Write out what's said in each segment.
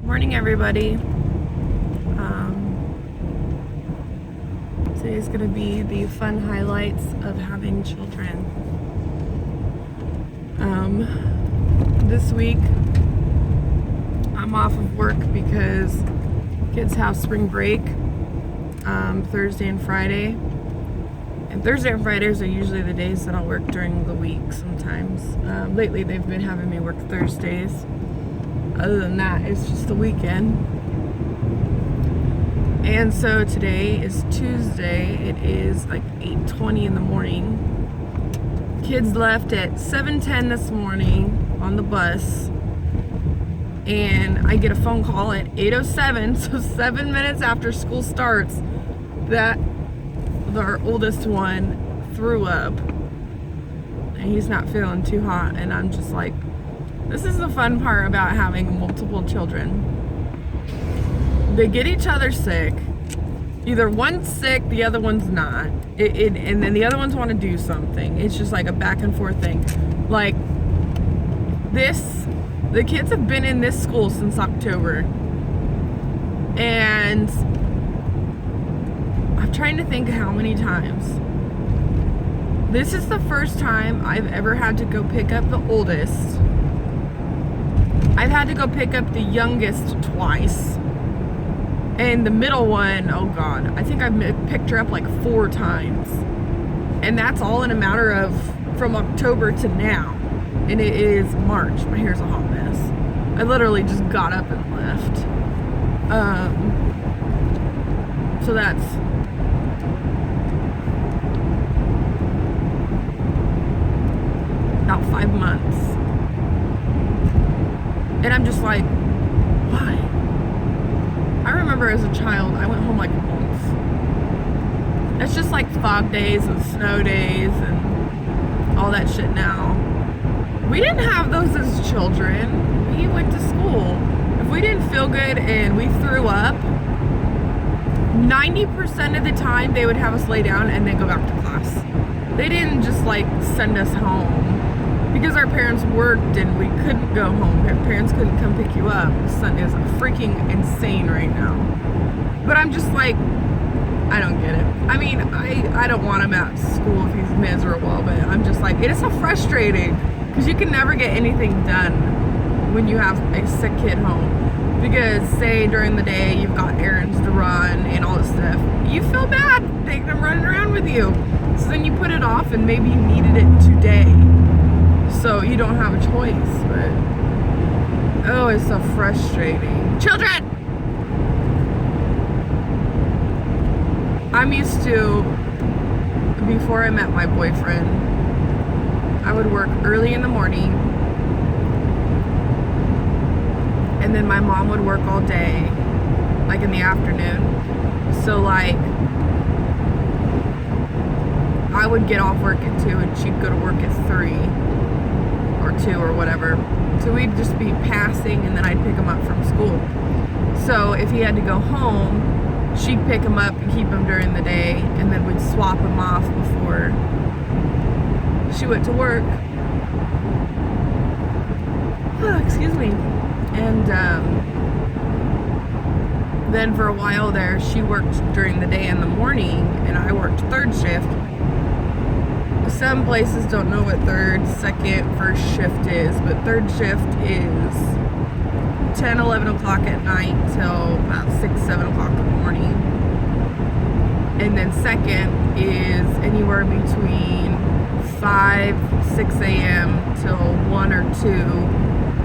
Morning, everybody. Today's going to be the fun highlights of having children. This week, I'm off of work because kids have spring break Thursday and Friday. And Thursday and Fridays are usually the days that I'll work during the week sometimes. Lately, they've been having me work Thursdays. Other than that, it's just the weekend. And so today is Tuesday. It is like 8:20 in the morning. Kids left at 7:10 this morning on the bus. And I get a phone call at 8:07, so 7 minutes after school starts, that our oldest one threw up. And he's not feeling too hot. And I'm just like, this is the fun part about having multiple children. They get each other sick. Either one's sick, the other one's not. And then the other ones want to do something. It's just like a back and forth thing. Like this, the kids have been in this school since October. And I'm trying to think how many times. This is the first time I've ever had to go pick up the oldest. I've had to go pick up the youngest twice. And the middle one, oh God, I think I've picked her up like 4 times. And that's all in a matter of from October to now. And it is March. My hair's a hot mess. I literally just got up and left. So that's about 5 months. And I'm just like, why? I remember as a child, I went home like once. It's just like fog days and snow days and all that shit now. We didn't have those as children. We went to school. If we didn't feel good and we threw up, 90% of the time they would have us lay down and then go back to class. They didn't just like send us home. Because our parents worked and we couldn't go home. Our parents couldn't come pick you up. The sun is freaking insane right now. But I'm just like, I don't get it. I mean, I don't want him at school if he's miserable, but I'm just like, it is so frustrating because you can never get anything done when you have a sick kid home. Because say during the day you've got errands to run and all this stuff, you feel bad taking them running around with you. So then you put it off and maybe you needed it today. So you don't have a choice, but oh, it's so frustrating. Children! I'm used to, before I met my boyfriend, I would work early in the morning, and then my mom would work all day, like in the afternoon. So like, I would get off work at 2 and she'd go to work at 3. Or 2 or whatever. So we'd just be passing and then I'd pick him up from school. So if he had to go home, she'd pick him up and keep him during the day, and then we'd swap him off before she went to work. Oh, excuse me. And then for a while there, she worked during the day and the morning, and I worked third shift. Some places don't know what third, second, first shift is, but third shift is 10, 11 o'clock at night till about 6, 7 o'clock in the morning. And then second is anywhere between 5, 6 a.m. till 1 or 2.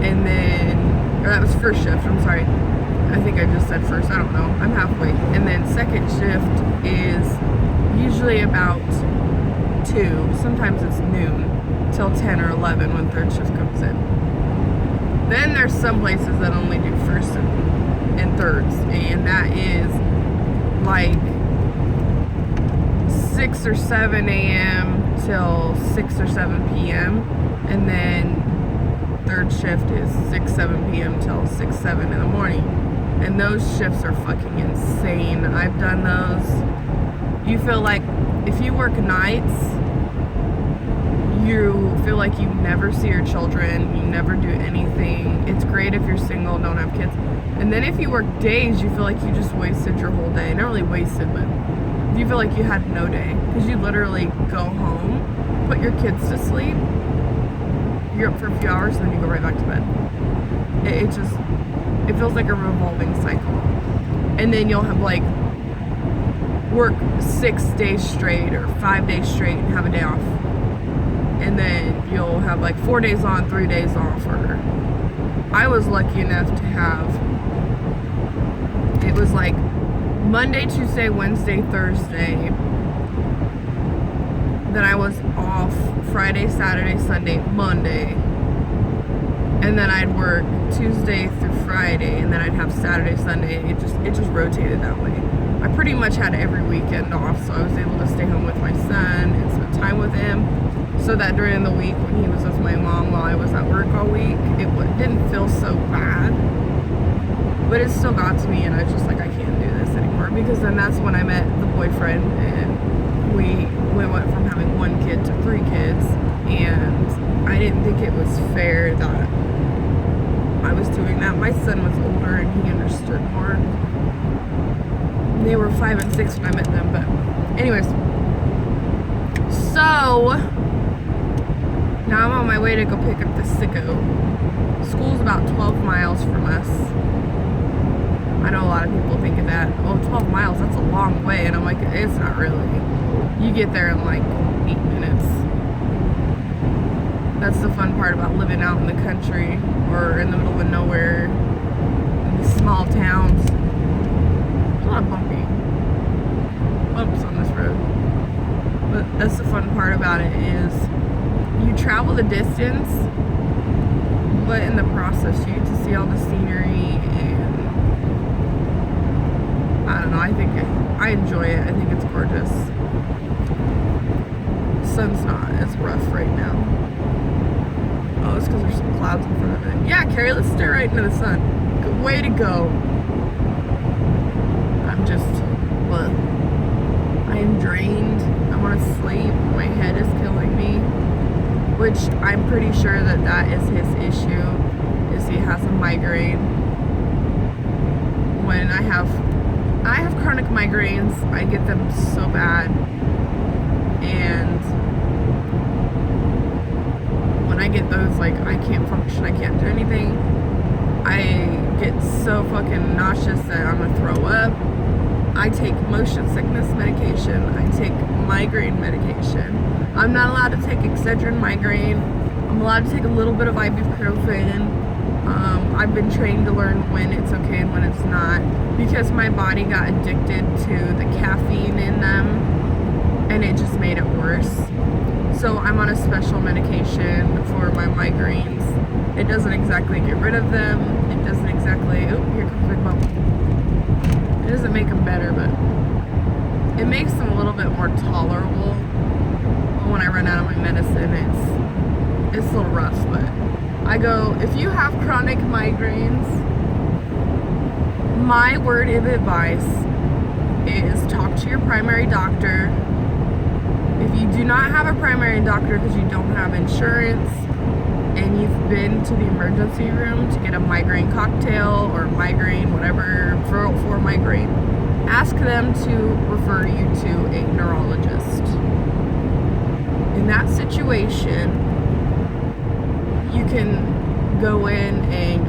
And then, or that was first shift, I'm sorry. I think I just said first, I don't know. I'm halfway. And then second shift is usually about 2, sometimes it's noon, till 10 or 11 when third shift comes in. Then there's some places that only do first and thirds, and that is like 6 or 7 a.m. till 6 or 7 p.m. And then third shift is 6, 7 p.m. till 6, 7 in the morning. And those shifts are fucking insane. I've done those. You feel like if you work nights, you feel like you never see your children, you never do anything. It's great if you're single, don't have kids. And then if you work days, you feel like you just wasted your whole day. Not really wasted, but you feel like you had no day. Because you literally go home, put your kids to sleep, you're up for a few hours, and then you go right back to bed. It feels like a revolving cycle. And then you'll have like work 6 days straight or 5 days straight and have a day off. And then you'll have like 4 days on, 3 days off. Or I was lucky enough to have, it was like Monday, Tuesday, Wednesday, Thursday. Then I was off Friday, Saturday, Sunday, Monday. And then I'd work Tuesday through Friday, and then I'd have Saturday, Sunday. It just rotated that way. I pretty much had every weekend off, so I was able to stay home with my son and spend time with him, so that during the week when he was with my mom while I was at work all week, it didn't feel so bad. But it still got to me, and I was just like, I can't do this anymore. Because then that's when I met the boyfriend, and we went from having 1 kid to 3 kids, and I didn't think it was fair that I was doing that. My son was older and he understood more. They were 5 and 6 when I met them, but anyways. So now I'm on my way to go pick up the sicko. School's about 12 miles from us. I know a lot of people think of that. Oh, 12 miles, that's a long way. And I'm like, it's not really. You get there in like 8 minutes. That's the fun part about living out in the country or in the middle of nowhere, in the small towns. There's a lot of bumps on this road. But that's the fun part about it is you travel the distance, but in the process you get to see all the scenery, and I don't know, I enjoy it. I think it's gorgeous. Sun's not as rough right now. Oh, it's because there's some clouds in front of it. Yeah, Kari, let's stare right into the sun. Good way to go. I'm just, well, I am drained. I want to sleep. My head is killing me. Which I'm pretty sure that is his issue, is he has a migraine. When I have chronic migraines, I get them so bad. And when I get those, like, I can't function, I can't do anything. I get so fucking nauseous that I'm gonna throw up. I take motion sickness medication. I take migraine medication. I'm not allowed to take Excedrin migraine. I'm allowed to take a little bit of ibuprofen. I've been trained to learn when it's okay and when it's not, because my body got addicted to the caffeine in them, and it just made it worse. So I'm on a special medication for my migraines. It doesn't exactly get rid of them. It doesn't exactly, oh, here comes a big bump. It doesn't make them better, but it makes them a little bit more tolerable. When I run out of my medicine, it's a little rough, but I go, if you have chronic migraines, my word of advice is talk to your primary doctor. If you do not have a primary doctor because you don't have insurance and you've been to the emergency room to get a migraine cocktail or migraine, whatever, for migraine, ask them to refer you to a neurologist. In that situation, you can go in and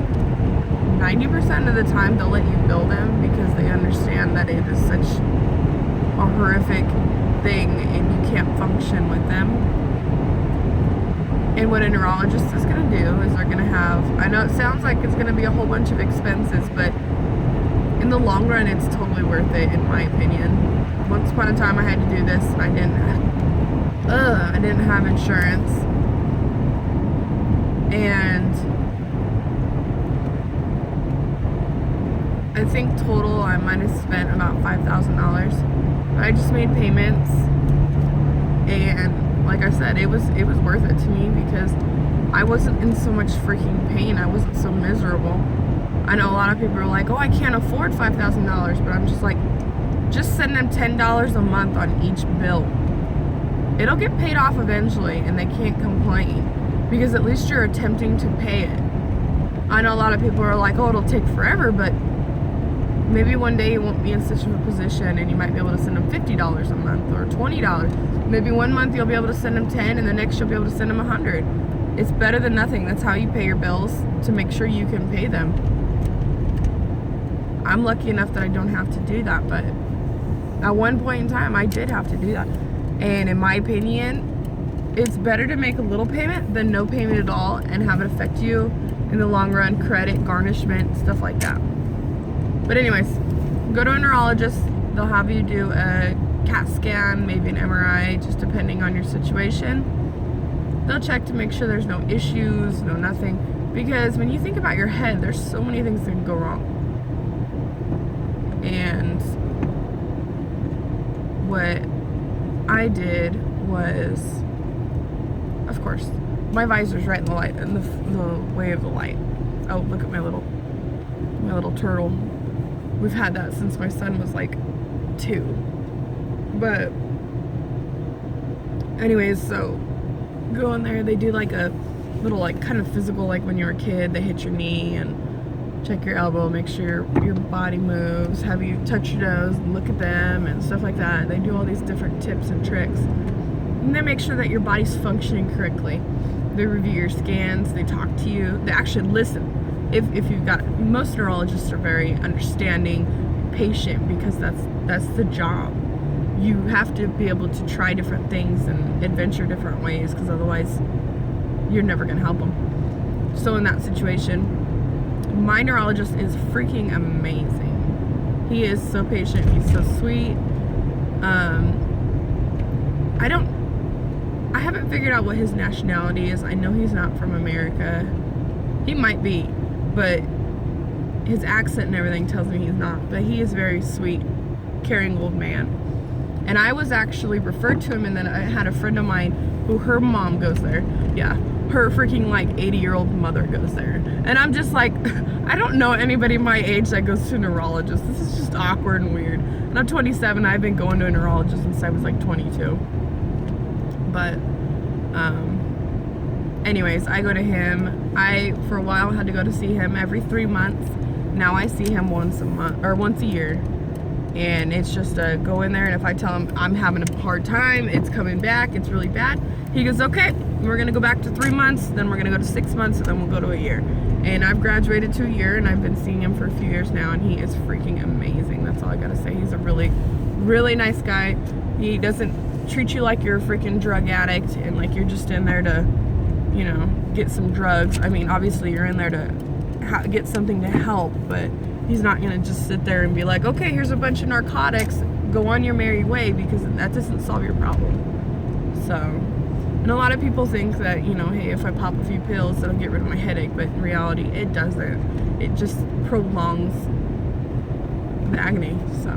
90% of the time they'll let you bill them because they understand that it is such a horrific thing and you can't function with them. And what a neurologist is going to do is they're going to have, I know it sounds like it's going to be a whole bunch of expenses, but in the long run it's totally worth it in my opinion. Once upon a time I had to do this and I didn't have insurance, and I think total I might have spent about $5,000, but I just made payments, and like I said, it was worth it to me because I wasn't in so much freaking pain. I wasn't so miserable. I know a lot of people are like, oh, I can't afford $5,000, but I'm just like, just send them $10 a month on each bill. it'll get paid off eventually, and they can't complain because at least you're attempting to pay it. I know a lot of people are like, oh, it'll take forever, but maybe one day you won't be in such a position and you might be able to send them $50 a month or $20. Maybe one month you'll be able to send them 10 and the next you'll be able to send them 100. It's better than nothing. That's how you pay your bills, to make sure you can pay them. I'm lucky enough that I don't have to do that, but at one point in time I did have to do that. And in my opinion, it's better to make a little payment than no payment at all and have it affect you in the long run, credit, garnishment, stuff like that. But anyways, go to a neurologist. They'll have you do a CAT scan, maybe an MRI, just depending on your situation. They'll check to make sure there's no issues, no nothing. Because when you think about your head, there's so many things that can go wrong. And what I did was, of course, my visor's right in the light, in the way of the light. Oh, look at my little turtle. We've had that since my son was like 2. But anyways, so go in there, they do like a little like kind of physical, like when you were a kid, they hit your knee and check your elbow, make sure your body moves, have you touch your nose and look at them and stuff like that. They do all these different tips and tricks. And they make sure that your body's functioning correctly. They review your scans, they talk to you, they actually listen. If you've got, most neurologists are very understanding, patient, because that's the job. You have to be able to try different things and adventure different ways, because otherwise you're never going to help them. So in that situation, my neurologist is freaking amazing. He is so patient, he's so sweet. I haven't figured out what his nationality is. I know he's not from America. He might be, but his accent and everything tells me he's not. But he is very sweet, caring old man. And I was actually referred to him, and then I had a friend of mine who her mom goes there. Yeah, her freaking like 80-year-old mother goes there. And I'm just like, I don't know anybody my age that goes to a neurologist. This is just awkward and weird. And I'm 27, I've been going to a neurologist since I was like 22. But anyways, I go to him. I for a while had to go to see him every 3 months. Now I see him once a month or once a year. And it's just a go in there, and if I tell him I'm having a hard time, it's coming back, it's really bad, he goes, okay, we're gonna go back to 3 months, then we're gonna go to 6 months, and then we'll go to a year. And I've graduated to a year, and I've been seeing him for a few years now, and he is freaking amazing. That's all I gotta say. He's a really, really nice guy. He doesn't treat you like you're a freaking drug addict and like you're just in there to, you know, get some drugs. I mean, obviously you're in there to get something to help, but he's not gonna just sit there and be like, okay, here's a bunch of narcotics, go on your merry way, because that doesn't solve your problem. So, and a lot of people think that, you know, hey, if I pop a few pills, that'll get rid of my headache, but in reality, it doesn't. It just prolongs the agony. So,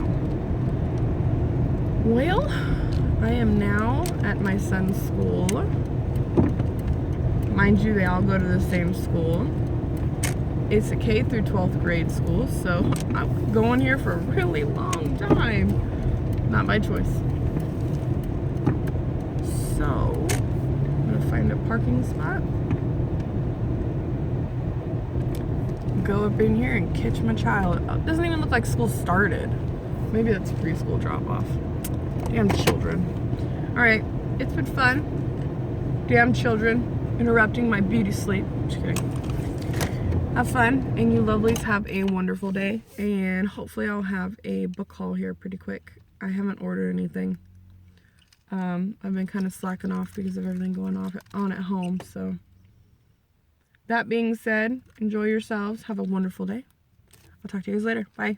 well, I am now at my son's school. Mind you, they all go to the same school. It's a K through 12th grade school, so I'm going here for a really long time. Not by choice. So, I'm gonna find a parking spot. Go up in here and catch my child. Oh, it doesn't even look like school started. Maybe that's preschool drop-off. Damn children. Alright, it's been fun. Damn children interrupting my beauty sleep. Just kidding. Have fun, and you lovelies have a wonderful day, and hopefully I'll have a book haul here pretty quick. I haven't ordered anything. I've been kind of slacking off because of everything going on at home, so that being said, enjoy yourselves, have a wonderful day. I'll talk to you guys later. Bye.